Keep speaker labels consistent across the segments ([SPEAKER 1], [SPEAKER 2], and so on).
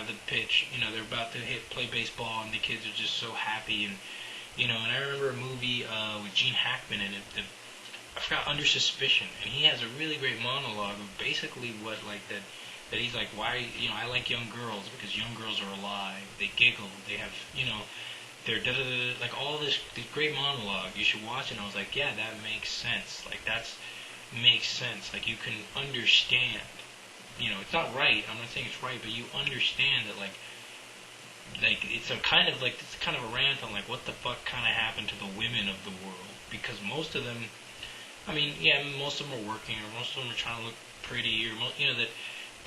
[SPEAKER 1] have the pitch. They're about to play baseball, and the kids are just so happy. And and I remember a movie with Gene Hackman in it. I forgot, Under Suspicion, and he has a really great monologue of basically what like that. That he's like, why, I like young girls because young girls are alive. They giggle. They have, they're da-da-da-da, like all this great monologue. You should watch it. And I was like, yeah, that makes sense. Like, makes sense. Like, you can understand. It's not right. I'm not saying it's right, but you understand that, like it's kind of a rant on, like, what the fuck kind of happened to the women of the world. Because most of them, I mean, yeah, most of them are working, or most of them are trying to look pretty, or,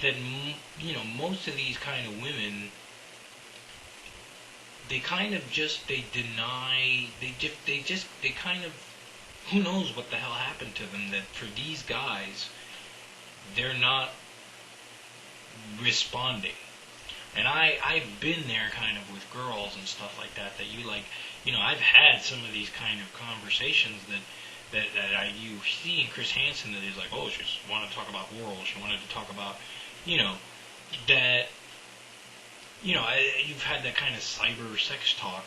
[SPEAKER 1] that most of these kind of women, they kind of just, they deny, they kind of, who knows what the hell happened to them, that for these guys, they're not responding. And I've been there kind of with girls and stuff like that, that you like, I've had some of these kind of conversations that you see in Chris Hansen, that is like, oh, she just wanted to talk about oral, she wanted to talk about, that, you've had that kind of cyber sex talk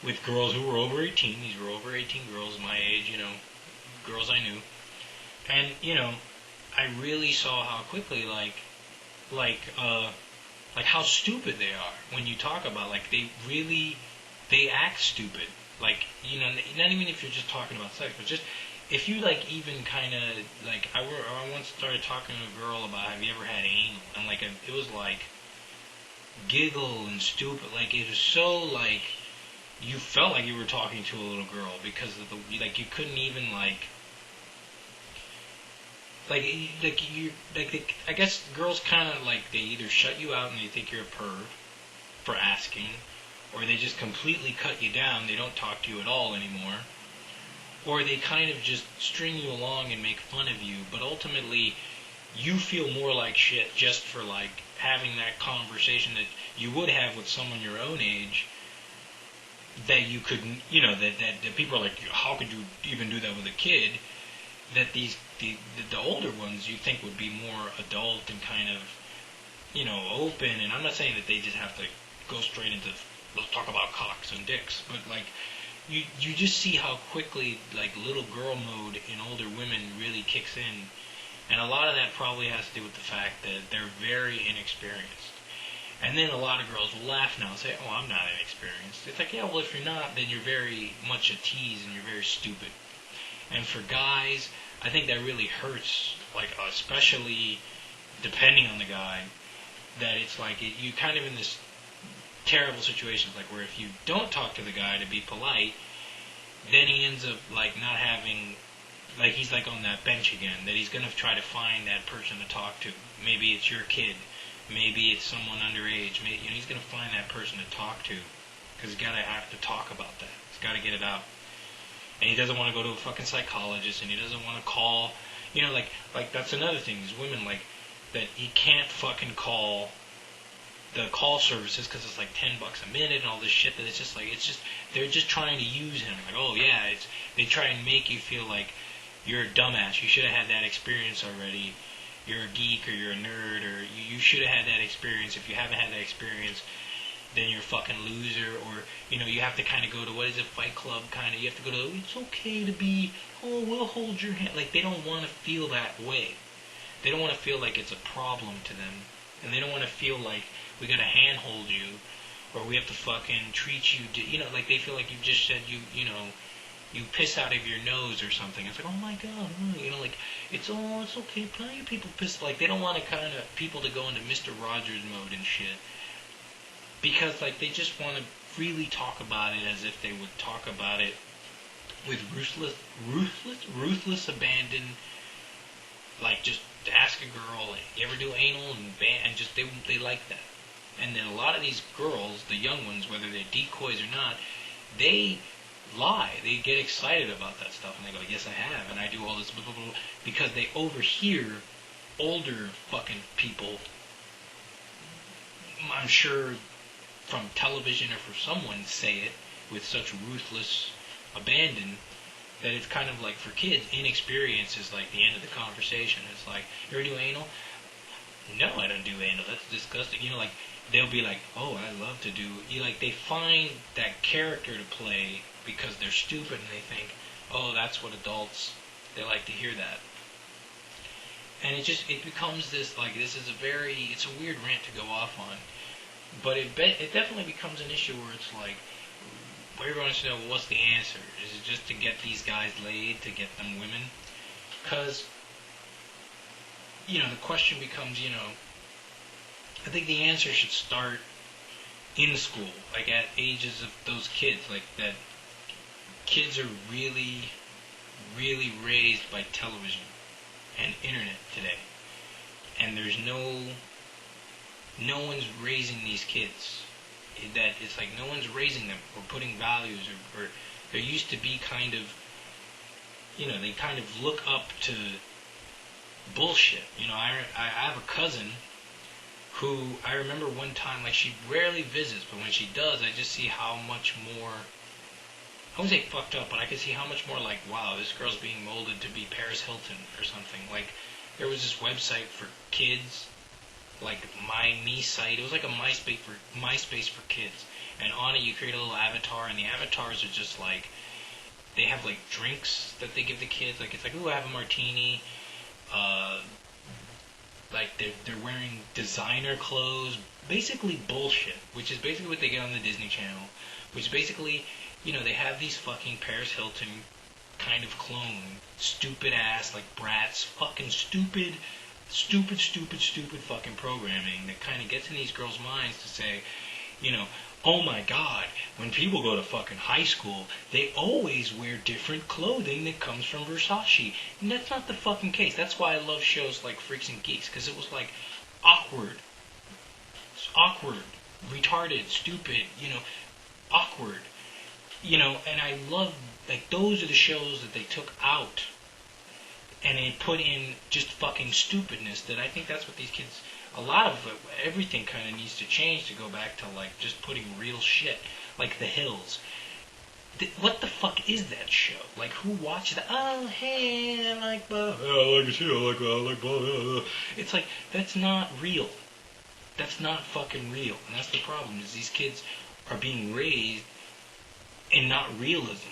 [SPEAKER 1] with girls who were over 18. These were over 18 girls my age, girls I knew. And, I really saw how quickly, like how stupid they are when you talk about, like, they act stupid. Like, not even if you're just talking about sex, but just, if you, like, even kind of, like, I once started talking to a girl about, have you ever had anal? And, like, it was, like, giggle and stupid. Like, it was so, like, you felt like you were talking to a little girl because of the, like, you couldn't even, I guess girls kind of, like, they either shut you out and they think you're a perv for asking, or they just completely cut you down, they don't talk to you at all anymore, or they kind of just string you along and make fun of you, but ultimately you feel more like shit just for, like, having that conversation that you would have with someone your own age, that you could, that people are like, how could you even do that with a kid, that the older ones you think would be more adult and kind of, open. And I'm not saying that they just have to go straight into, let's talk about cocks and dicks, but, like, you just see how quickly, like, little girl mode in older women really kicks in. And a lot of that probably has to do with the fact that they're very inexperienced. And then a lot of girls will laugh now and say, oh, I'm not inexperienced. It's like, yeah, well, if you're not, then you're very much a tease and you're very stupid. And for guys, I think that really hurts, like, especially depending on the guy, that it's like, you kind of in this terrible situations, like, where if you don't talk to the guy to be polite, then he ends up, like, not having, like, he's, like, on that bench again, that he's going to try to find that person to talk to. Maybe it's your kid. Maybe it's someone underage. Maybe, he's going to find that person to talk to, because he's got to have to talk about that. He's got to get it out. And he doesn't want to go to a fucking psychologist, and he doesn't want to call, like that's another thing, these women, like, that he can't fucking call the call services because it's like $10 a minute and all this shit, that it's just like, they're just trying to use him. Like, oh yeah, they try and make you feel like you're a dumbass. You should have had that experience already. You're a geek, or you're a nerd, or you should have had that experience. If you haven't had that experience, then you're a fucking loser. Or, you have to kind of go to, what is it, Fight Club kind of, you have to go to, it's okay to be, oh, we'll hold your hand. Like, they don't want to feel that way. They don't want to feel like it's a problem to them. And they don't want to feel like we got to handhold you, or we have to fucking treat you, like, they feel like you just said you piss out of your nose or something. It's like, oh my god, like, it's okay, plenty of people piss. Like, they don't want to kind of people to go into Mr. Rogers mode and shit, because, like, they just want to freely talk about it as if they would talk about it with ruthless abandon. Like, just ask a girl, like, you ever do anal, and just they like that. And then a lot of these girls, the young ones, whether they're decoys or not, they lie. They get excited about that stuff, and they go, yes, I have, and I do all this, blah, blah, blah, because they overhear older fucking people, I'm sure from television or from someone, say it with such ruthless abandon, that it's kind of like, for kids, inexperience is like the end of the conversation. It's like, you ever do anal? No, I don't do anal. That's disgusting. Like, they'll be like, oh, I love to do, they find that character to play because they're stupid and they think, oh, that's what adults, they like to hear that. And it becomes this, like, it's a weird rant to go off on, but it definitely becomes an issue where it's like, everyone wants to know, what's the answer? Is it just to get these guys laid, to get them women? Because, the question becomes, I think the answer should start in school, like at ages of those kids, like that kids are really, really raised by television and internet today. And there's no one's raising these kids. That it's like no one's raising them or putting values or there used to be kind of, they kind of look up to bullshit. I have a cousin who I remember one time, like, she rarely visits, but when she does, I just see how much more, I wouldn't say fucked up, but I can see how much more like, wow, this girl's being molded to be Paris Hilton or something. Like, there was this website for kids, like My Me site. It was like a MySpace for kids. And on it, you create a little avatar, and the avatars are just like, they have like drinks that they give the kids. Like, it's like, ooh, I have a martini. Like, they're wearing designer clothes. Basically bullshit, which is basically what they get on the Disney Channel. Which basically, they have these fucking Paris Hilton kind of clone, stupid ass, like brats, fucking stupid fucking programming that kind of gets in these girls' minds to say, oh my god, when people go to fucking high school, they always wear different clothing that comes from Versace. And that's not the fucking case. That's why I love shows like Freaks and Geeks, because it was like awkward, retarded, stupid, awkward, and I love, like, those are the shows that they took out and they put in just fucking stupidness. That I think that's what these kids, a lot of it, everything kind of needs to change to go back to, like, just putting real shit, like The Hills. What the fuck is that show? Like, who watched that? Oh, hey, I like Bob. I like it too, I like Bob. It's like, that's not real. That's not fucking real. And that's the problem, is these kids are being raised in not realism.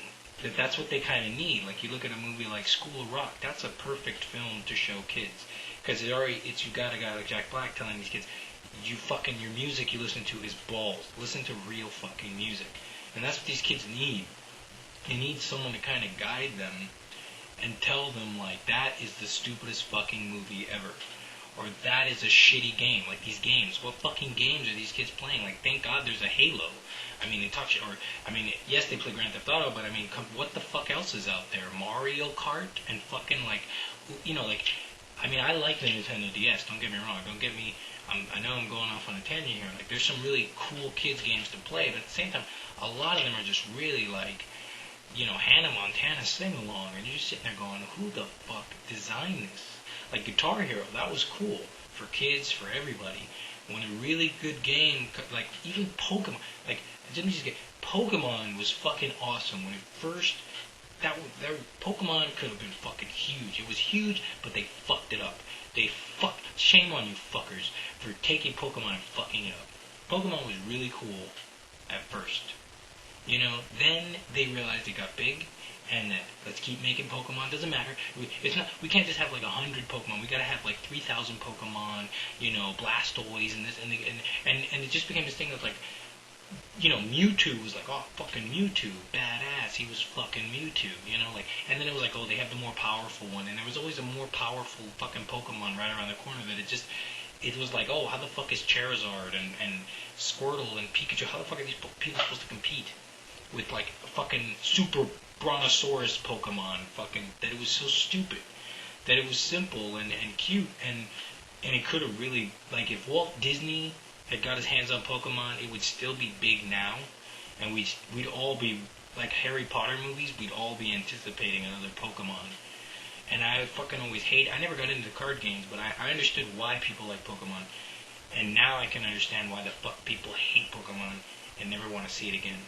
[SPEAKER 1] That's what they kind of need. Like, you look at a movie like School of Rock, that's a perfect film to show kids. Because you got a guy like Jack Black telling these kids, your music you listen to is balls. Listen to real fucking music. And that's what these kids need. They need someone to kind of guide them and tell them, like, that is the stupidest fucking movie ever. Or that is a shitty game. Like, these games. What fucking games are these kids playing? Like, thank God there's a Halo. I mean, they talk shit. Or, I mean, yes, they play Grand Theft Auto, but I mean, what the fuck else is out there? Mario Kart and fucking, like, like, I mean, I like the Nintendo DS. Don't get me wrong. I know I'm going off on a tangent here. Like, there's some really cool kids games to play, but at the same time, a lot of them are just really, like, Hannah Montana sing-along, and you're just sitting there going, who the fuck designed this? Like, Guitar Hero, that was cool for kids, for everybody. When a really good game, like, even Pokemon, like, Pokemon was fucking awesome. When it first, that Pokemon could have been fucking huge. It was huge, but they fucked it up. Shame on you fuckers for taking Pokemon and fucking it up. Pokemon was really cool at first. Then they realized it got big, and that let's keep making Pokemon. Doesn't matter. We can't just have like 100 Pokemon. We gotta have like 3,000 Pokemon. Blastoise and this and it just became this thing of like, Mewtwo was like, oh, fucking Mewtwo, badass. He was fucking Mewtwo. And then it was like, oh, they have the more powerful one, and there was always a more powerful fucking Pokemon right around the corner. It was like, oh, how the fuck is Charizard and Squirtle and Pikachu? How the fuck are these people supposed to compete with like a fucking super Brontosaurus Pokemon? That it was so stupid, that it was simple and cute, and it could have really, like, if Walt Disney had got his hands on Pokemon, it would still be big now, and we'd all be like Harry Potter movies. We'd all be anticipating another Pokemon. And I fucking always I never got into card games, but I understood why people like Pokemon. And now I can understand why the fuck people hate Pokemon and never want to see it again.